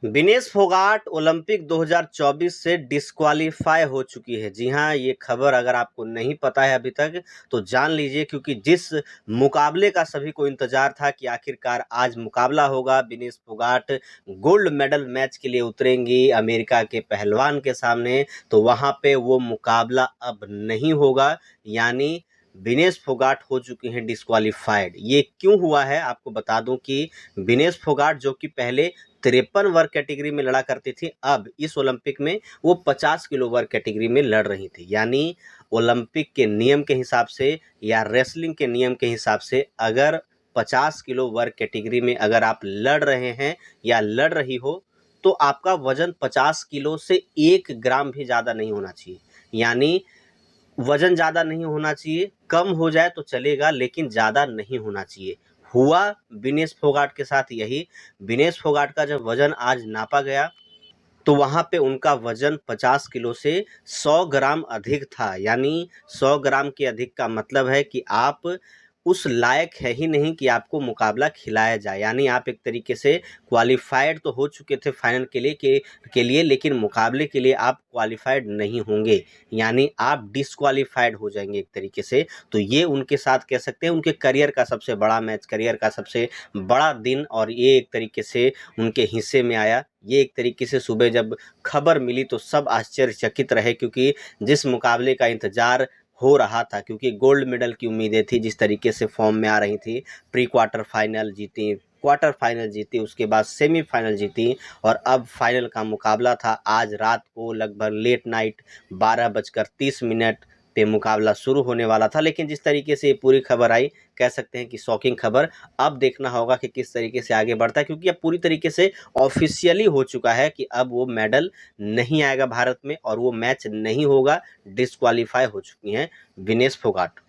Vinesh Phogat Olympic 2024 से disqualify हो चुकी है। जी हाँ, ये खबर अगर आपको नहीं पता है अभी तक तो जान लीजिए, क्योंकि जिस मुकाबले का सभी को इंतजार था कि आखिरकार आज मुकाबला होगा, Vinesh Phogat gold medal match के लिए उतरेंगी अमेरिका के पहलवान के सामने, तो वहां पे वो मुकाबला अब नहीं होगा। यानी विनेश फोगाट हो चुकी हैं डिस्क्वालीफाइड। ये क्यों हुआ है आपको बता दूं कि विनेश फोगाट जो कि पहले 53 वर्ग कैटेगरी में लड़ा करती थी, अब इस ओलंपिक में वो 50 किलो वर्ग कैटेगरी में लड़ रही थी। यानी ओलंपिक के नियम के हिसाब से या रेसलिंग के नियम के हिसाब से अगर 50 किलो वर्ग कैटेगरी में अगर आप लड़ रहे हैं या लड़ रही हो, तो आपका वजन 50 किलो से 1 ग्राम भी ज़्यादा नहीं होना चाहिए। यानी वजन ज़्यादा नहीं होना चाहिए, कम हो जाए तो चलेगा लेकिन ज़्यादा नहीं होना चाहिए। हुआ विनेश फोगाट के साथ यही। विनेश फोगाट का जब वजन आज नापा गया तो वहाँ पे उनका वजन 50 किलो से 100 ग्राम अधिक था। यानी 100 ग्राम के अधिक का मतलब है कि आप उस लायक है ही नहीं कि आपको मुकाबला खिलाया जाए। यानी आप एक तरीके से क्वालिफाइड तो हो चुके थे फाइनल के लिए लेकिन मुकाबले के लिए आप क्वालिफाइड नहीं होंगे। यानी आप डिस्क्वालीफाइड हो जाएंगे एक तरीके से। तो ये उनके साथ कह सकते हैं उनके करियर का सबसे बड़ा मैच, करियर का सबसे बड़ा दिन, और ये एक तरीके से उनके हिस्से में आया। ये एक तरीके से सुबह जब खबर मिली तो सब आश्चर्यचकित रहे, क्योंकि जिस मुकाबले का इंतजार हो रहा था, क्योंकि गोल्ड मेडल की उम्मीदें थी, जिस तरीके से फॉर्म में आ रही थी, प्री क्वार्टर फाइनल जीती, क्वार्टर फाइनल जीती, उसके बाद सेमीफाइनल जीती, और अब फाइनल का मुकाबला था आज रात को लगभग लेट नाइट 12:30 पे मुकाबला शुरू होने वाला था। लेकिन जिस तरीके से ये पूरी खबर आई, कह सकते हैं कि शॉकिंग खबर। अब देखना होगा कि किस तरीके से आगे बढ़ता है, क्योंकि अब पूरी तरीके से ऑफिशियली हो चुका है कि अब वो मेडल नहीं आएगा भारत में और वो मैच नहीं होगा। डिस्क्वालीफाई हो चुकी हैं विनेश फोगाट।